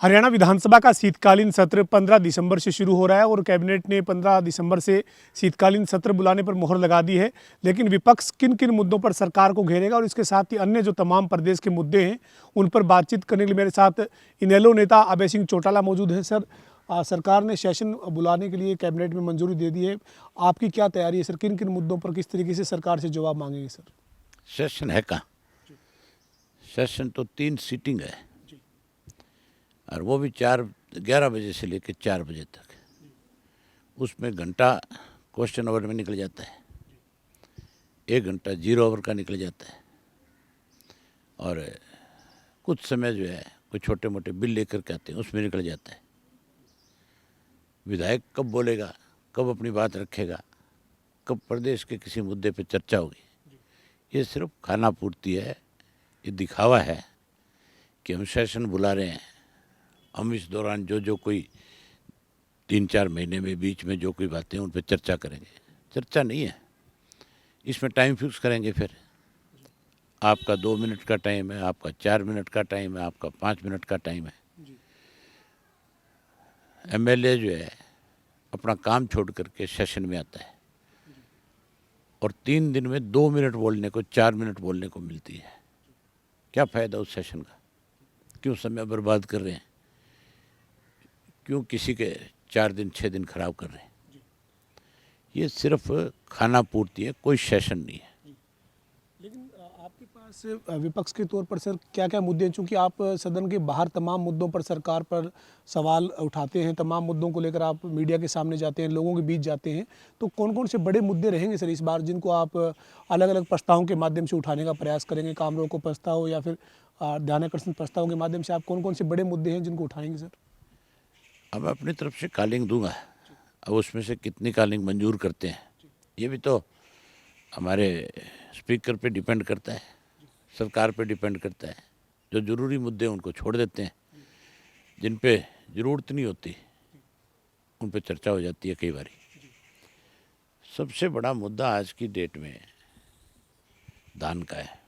हरियाणा विधानसभा का शीतकालीन सत्र 15 दिसंबर से शुरू हो रहा है और कैबिनेट ने 15 दिसंबर से शीतकालीन सत्र बुलाने पर मोहर लगा दी है। लेकिन विपक्ष किन किन मुद्दों पर सरकार को घेरेगा और इसके साथ ही अन्य जो तमाम प्रदेश के मुद्दे हैं उन पर बातचीत करने के लिए मेरे साथ इनेलो नेता अभय सिंह चौटाला मौजूद है। सर, सरकार ने सेशन बुलाने के लिए कैबिनेट में मंजूरी दे दी है। आपकी क्या तैयारी है सर? किन किन मुद्दों पर किस तरीके से सरकार से जवाब मांगेंगे सर? सेशन है कहाँ? सेशन तो 3 सीटिंग है और वो भी 11 बजे से लेकर 4 बजे तक। उसमें घंटा क्वेश्चन आवर में निकल जाता है, 1 घंटा 0 आवर का निकल जाता है और कुछ समय जो है कोई छोटे मोटे बिल लेकर के आते हैं उसमें निकल जाता है। विधायक कब बोलेगा, कब अपनी बात रखेगा, कब प्रदेश के किसी मुद्दे पर चर्चा होगी, ये सिर्फ खाना पूर्ति है, ये दिखावा है कि हम सेशन बुला रहे हैं। हम इस दौरान जो कोई 3-4 महीने में बीच में जो कोई बातें उन पर चर्चा करेंगे। चर्चा नहीं है, इसमें टाइम फिक्स करेंगे। फिर आपका 2 मिनट का टाइम है, आपका 4 मिनट का टाइम है, आपका 5 मिनट का टाइम है। एमएलए जो है अपना काम छोड़ करके सेशन में आता है और 3 दिन में 2 मिनट बोलने को, 4 मिनट बोलने को मिलती है। क्या फ़ायदा उस सेशन का? क्यों समय बर्बाद कर रहे हैं? क्यों किसी के 4 दिन 6 दिन खराब कर रहे हैं? ये सिर्फ खाना पूर्ति है, कोई सेशन नहीं है। लेकिन आपके पास विपक्ष के तौर पर सर क्या क्या मुद्दे हैं? चूँकि आप सदन के बाहर तमाम मुद्दों पर सरकार पर सवाल उठाते हैं, तमाम मुद्दों को लेकर आप मीडिया के सामने जाते हैं, लोगों के बीच जाते हैं, तो कौन कौन से बड़े मुद्दे रहेंगे सर इस बार जिनको आप अलग अलग प्रस्तावों के माध्यम से उठाने का प्रयास करेंगे? काम रोको प्रस्ताव या फिर ध्यानाकर्षण प्रस्तावों के माध्यम से आप कौन कौन से बड़े मुद्दे हैं जिनको उठाएंगे सर? अब मैं अपनी तरफ से कॉलिंग दूंगा। अब उसमें से कितनी कॉलिंग मंजूर करते हैं ये भी तो हमारे स्पीकर पे डिपेंड करता है, सरकार पे डिपेंड करता है। जो ज़रूरी मुद्दे उनको छोड़ देते हैं, जिन पे ज़रूरत नहीं होती उन पे चर्चा हो जाती है कई बारी। सबसे बड़ा मुद्दा आज की डेट में धान का है।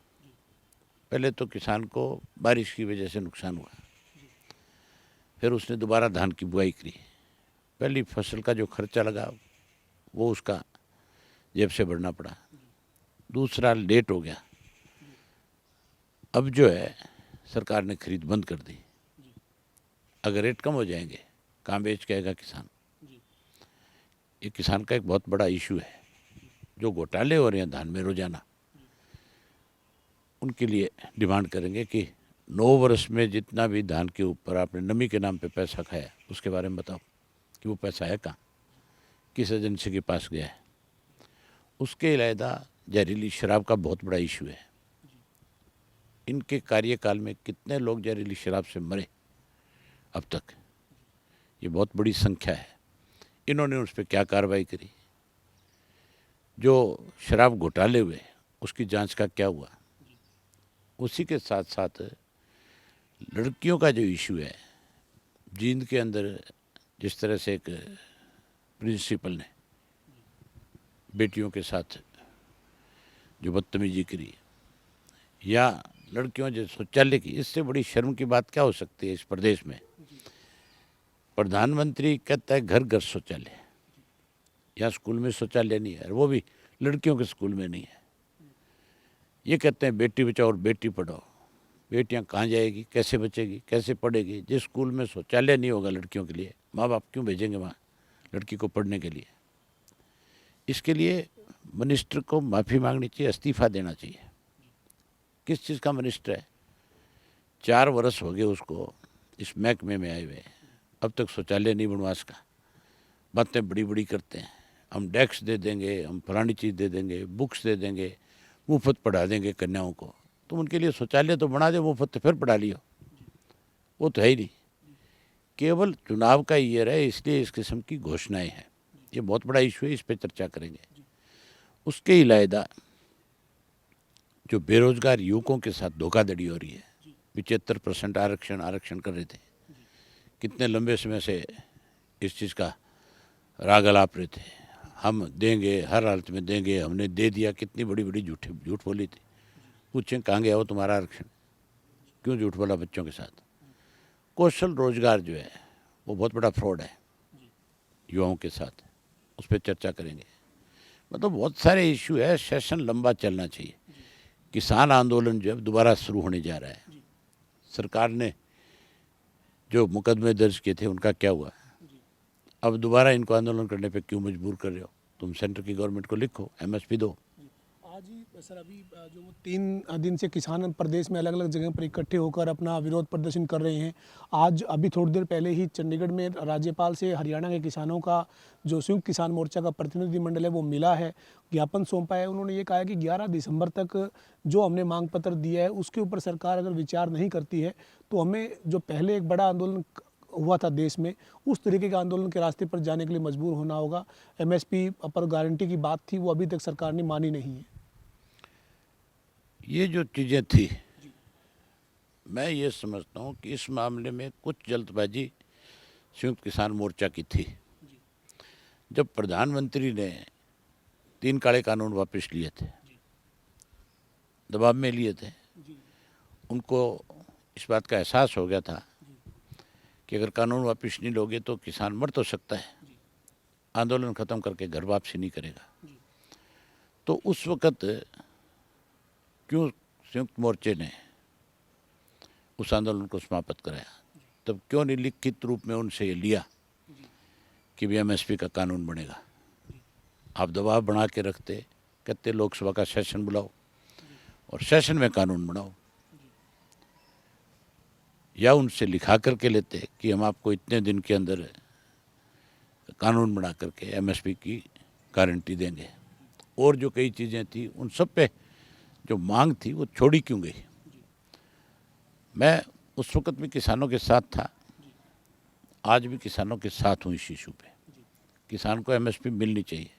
पहले तो किसान को बारिश की वजह से नुकसान हुआ, फिर उसने दोबारा धान की बुआई करी। पहली फसल का जो खर्चा लगा वो उसका जेब से भरना पड़ा। दूसरा, लेट हो गया। अब जो है सरकार ने खरीद बंद कर दी। अगर रेट कम हो जाएंगे कहाँ बेच के आएगा किसान? ये किसान का एक बहुत बड़ा इशू है। जो घोटाले हो रहे हैं धान में रोजाना, उनके लिए डिमांड करेंगे कि 9 वर्ष में जितना भी धान के ऊपर आपने नमी के नाम पे पैसा खाया उसके बारे में बताओ कि वो पैसा है कहाँ, किस एजेंसी के पास गया है। उसके अलावा जहरीली शराब का बहुत बड़ा इशू है। इनके कार्यकाल में कितने लोग जहरीली शराब से मरे अब तक, ये बहुत बड़ी संख्या है। इन्होंने उस पर क्या कार्रवाई करी? जो शराब घोटाले हुए उसकी जांच का क्या हुआ? उसी के साथ साथ लड़कियों का जो इशू है, जींद के अंदर जिस तरह से एक प्रिंसिपल ने बेटियों के साथ जो बदतमीजी करी, या लड़कियों जो शौचालय की, इससे बड़ी शर्म की बात क्या हो सकती है इस प्रदेश में? प्रधानमंत्री कहता है घर घर शौचालय, या स्कूल में शौचालय नहीं है, वो भी लड़कियों के स्कूल में नहीं है। ये कहते हैं बेटी बचाओ और बेटी पढ़ाओ। बेटियां कहाँ जाएगी, कैसे बचेगी, कैसे पढ़ेगी? जिस स्कूल में शौचालय नहीं होगा लड़कियों के लिए, माँ बाप क्यों भेजेंगे वहाँ लड़की को पढ़ने के लिए? इसके लिए मिनिस्टर को माफ़ी मांगनी चाहिए, इस्तीफा देना चाहिए। किस चीज़ का मिनिस्टर है? 4 वर्ष हो गए उसको इस महकमे में आए हुए, अब तक शौचालय नहीं बनवा सका। बातें बड़ी बड़ी करते हैं, हम डेस्क दे देंगे, हम फलानी चीज़ दे देंगे, बुक्स दे देंगे, मुफ्त पढ़ा देंगे कन्याओं को। तुम उनके लिए शौचालय तो बना दो, मुफ्त फिर पढ़ा लियो। वो तो है ही नहीं। केवल चुनाव का ईयर है इसलिए इस किस्म की घोषणाएं हैं। ये बहुत बड़ा इशू है, इस पर चर्चा करेंगे। उसके अलावा जो बेरोजगार युवकों के साथ धोखाधड़ी हो रही है, 75% आरक्षण कर रहे थे, कितने लंबे समय से इस चीज़ का राग अलाप रहे थे, हम देंगे, हर हालत में देंगे, हमने दे दिया। कितनी बड़ी बड़ी झूठ बोली थी। पूछें कहाँ गया वो तुम्हारा आरक्षण? क्यों झूठ बोला बच्चों के साथ? कौशल रोजगार जो है वो बहुत बड़ा फ्रॉड है युवाओं के साथ, उस पर चर्चा करेंगे। मतलब बहुत सारे इशू है, सेशन लंबा चलना चाहिए। किसान आंदोलन जो है दोबारा शुरू होने जा रहा है। सरकार ने जो मुकदमे दर्ज किए थे उनका क्या हुआ? अब दोबारा इनको आंदोलन करने पे क्यों मजबूर कर रहे हो? तुम सेंटर की गवर्नमेंट को लिखो, एमएसपी दो। आज ही सर अभी जो वो 3 दिन से किसान प्रदेश में अलग अलग जगह पर इकट्ठे होकर अपना विरोध प्रदर्शन कर रहे हैं। आज अभी थोड़ी देर पहले ही चंडीगढ़ में राज्यपाल से हरियाणा के किसानों का जो संयुक्त किसान मोर्चा का प्रतिनिधिमंडल है वो मिला है, ज्ञापन सौंपा है। उन्होंने ये कहा है कि 11 दिसंबर तक जो हमने मांग पत्र दिया है उसके ऊपर सरकार अगर विचार नहीं करती है तो हमें जो पहले एक बड़ा आंदोलन हुआ था देश में, उस तरीके के आंदोलन के रास्ते पर जाने के लिए मजबूर होना होगा। एमएसपी पर गारंटी की बात थी, वो अभी तक सरकार ने मानी नहीं है। ये जो चीज़ें थी, मैं ये समझता हूँ कि इस मामले में कुछ जल्दबाजी संयुक्त किसान मोर्चा की थी। जब प्रधानमंत्री ने 3 काले कानून वापस लिए थे, दबाव में लिए थे, उनको इस बात का एहसास हो गया था कि अगर कानून वापस नहीं लोगे तो किसान मर तो सकता है, आंदोलन ख़त्म करके घर वापसी नहीं करेगा। तो उस वक़्त क्यों संयुक्त मोर्चे ने उस आंदोलन को समाप्त कराया? तब क्यों नहीं लिखित रूप में उनसे ये लिया कि भी एमएसपी का कानून बनेगा? आप दबाव बना के रखते, कहते लोकसभा का सेशन बुलाओ और सेशन में कानून बनाओ, या उनसे लिखा करके लेते कि हम आपको इतने दिन के अंदर कानून बना करके एमएसपी की गारंटी देंगे। और जो कई चीज़ें थी उन सब पे जो मांग थी वो छोड़ी क्यों गई? मैं उस वक़्त भी किसानों के साथ था, आज भी किसानों के साथ हूँ इस इशू पे। किसान को एमएसपी मिलनी चाहिए।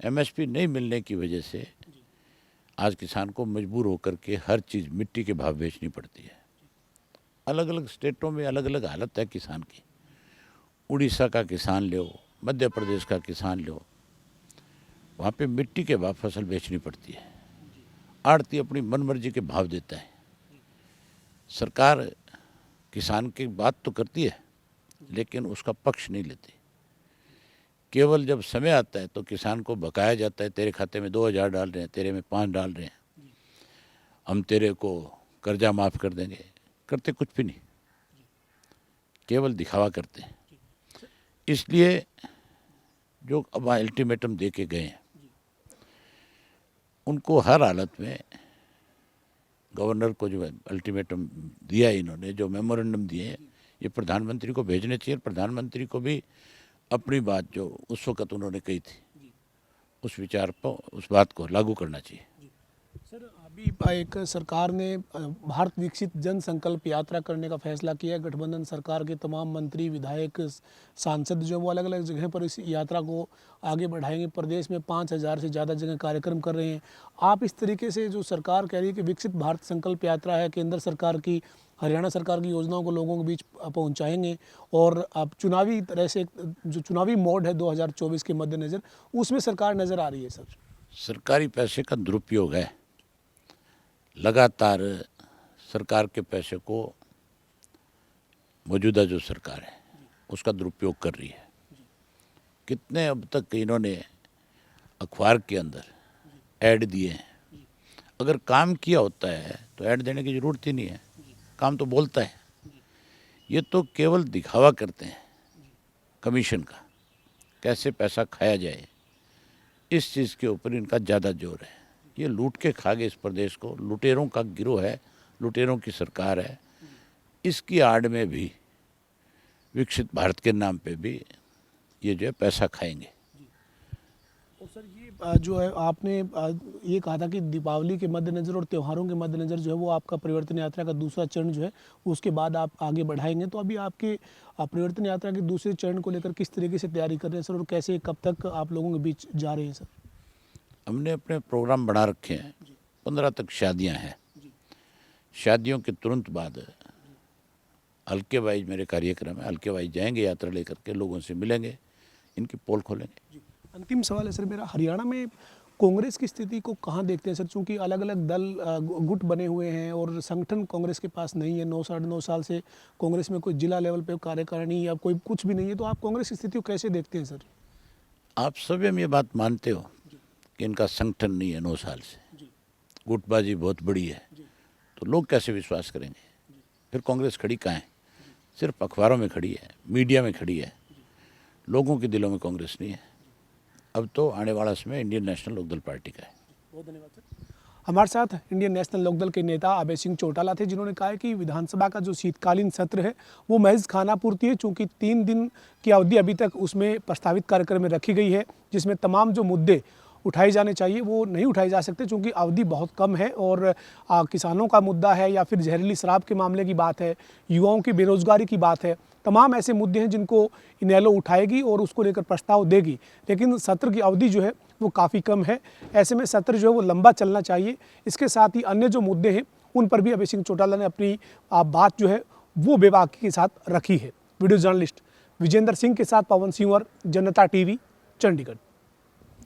एमएसपी नहीं मिलने की वजह से आज किसान को मजबूर होकर के हर चीज़ मिट्टी के भाव बेचनी पड़ती है। अलग अलग स्टेटों में अलग अलग हालत है किसान की। उड़ीसा का किसान लो, मध्य प्रदेश का किसान लो, वहाँ पे मिट्टी के भाव फसल बेचनी पड़ती है। आड़ती अपनी मनमर्जी के भाव देता है। सरकार किसान की बात तो करती है लेकिन उसका पक्ष नहीं लेती। केवल जब समय आता है तो किसान को बकाया जाता है, तेरे खाते में 2000 डाल रहे हैं, तेरे में 5 डाल रहे हैं, हम तेरे को कर्जा माफ़ कर देंगे। करते कुछ भी नहीं, केवल दिखावा करते हैं। इसलिए जो अब अल्टीमेटम दे के गए हैं उनको हर हालत में, गवर्नर को जो अल्टीमेटम दिया है इन्होंने, जो मेमोरेंडम दिए हैं, ये प्रधानमंत्री को भेजने चाहिए। प्रधानमंत्री को भी अपनी बात जो उस वक़्त उन्होंने कही थी उस विचार पर, उस बात को लागू करना चाहिए। सर अभी एक सरकार ने भारत विकसित जन संकल्प यात्रा करने का फैसला किया है। गठबंधन सरकार के तमाम मंत्री, विधायक, सांसद जो वो अलग अलग जगह पर इस यात्रा को आगे बढ़ाएंगे। प्रदेश में 5000 से ज़्यादा जगह कार्यक्रम कर रहे हैं। आप इस तरीके से जो सरकार कह रही है कि विकसित भारत संकल्प यात्रा है, केंद्र सरकार की, हरियाणा सरकार की योजनाओं को लोगों के बीच पहुंचाएंगे, और अब चुनावी तरह से जो चुनावी मोड है 2024 के मद्देनज़र, उसमें सरकार नज़र आ रही है? सर सरकारी पैसे का दुरुपयोग है। लगातार सरकार के पैसे को मौजूदा जो सरकार है उसका दुरुपयोग कर रही है। कितने अब तक इन्होंने अखबार के अंदर ऐड दिए हैं। अगर काम किया होता है तो ऐड देने की ज़रूरत ही नहीं है, काम तो बोलता है। ये तो केवल दिखावा करते हैं कमीशन का, कैसे पैसा खाया जाए, इस चीज़ के ऊपर इनका ज़्यादा जोर है। ये लूट के खा गए इस प्रदेश को, लुटेरों का गिरोह है, लुटेरों की सरकार है। इसकी आड़ में भी विकसित भारत के नाम पे भी ये जो है पैसा खाएंगे। और सर ये जो है आपने ये कहा था कि दीपावली के मद्देनज़र और त्योहारों के मद्देनज़र जो है वो आपका परिवर्तन यात्रा का दूसरा चरण जो है उसके बाद आप आगे बढ़ाएंगे। तो अभी आपके परिवर्तन यात्रा के दूसरे चरण को लेकर किस तरीके से तैयारी कर रहे हैं सर, और कैसे कब तक आप लोगों के बीच जा रहे हैं सर? हमने अपने प्रोग्राम बना रखे हैं। 15 तक शादियां हैं। शादियों के तुरंत बाद हल्के वाइज मेरे कार्यक्रम है। हल्के वाइज जाएंगे, यात्रा लेकर के लोगों से मिलेंगे, इनकी पोल खोलेंगे। अंतिम सवाल है सर मेरा, हरियाणा में कांग्रेस की स्थिति को कहाँ देखते हैं सर, चूंकि अलग अलग दल गुट बने हुए हैं और संगठन कांग्रेस के पास नहीं है, 9 साल से कांग्रेस में कोई जिला लेवल पे कार्यकारिणी या कोई कुछ भी नहीं है, तो आप कांग्रेस की स्थिति को कैसे देखते हैं सर? आप सभी हम ये बात मानते हो कि इनका संगठन नहीं है 9 साल से, गुटबाजी बहुत बड़ी है, तो लोग कैसे विश्वास करेंगे? फिर कांग्रेस खड़ी कहाँ है? सिर्फ अखबारों में खड़ी है, मीडिया में खड़ी है, लोगों के दिलों में कांग्रेस नहीं है। अब तो आने वाला समय इंडियन नेशनल लोकदल पार्टी का है। बहुत धन्यवाद सर। हमारे साथ इंडियन नेशनल लोकदल के नेता अभय सिंह चौटाला थे, जिन्होंने कहा है कि विधानसभा का जो शीतकालीन सत्र है वो महज खानापूर्ति है, चूंकि 3 दिन की अवधि अभी तक उसमें प्रस्तावित कार्यक्रम में रखी गई है, जिसमें तमाम जो मुद्दे उठाए जाने चाहिए वो नहीं उठाए जा सकते, चूंकि अवधि बहुत कम है और किसानों का मुद्दा है या फिर जहरीली शराब के मामले की बात है, युवाओं की बेरोजगारी की बात है, तमाम ऐसे मुद्दे हैं जिनको इनेलो उठाएगी और उसको लेकर प्रस्ताव देगी। लेकिन सत्र की अवधि जो है वो काफ़ी कम है, ऐसे में सत्र जो है वो लंबा चलना चाहिए। इसके साथ ही अन्य जो मुद्दे हैं उन पर भी अभय सिंह चौटाला ने अपनी बात जो है वो बेबाकी के साथ रखी है। वीडियो जर्नलिस्ट विजेंद्र सिंह के साथ पवन सिंह और जनता टीवी, चंडीगढ़।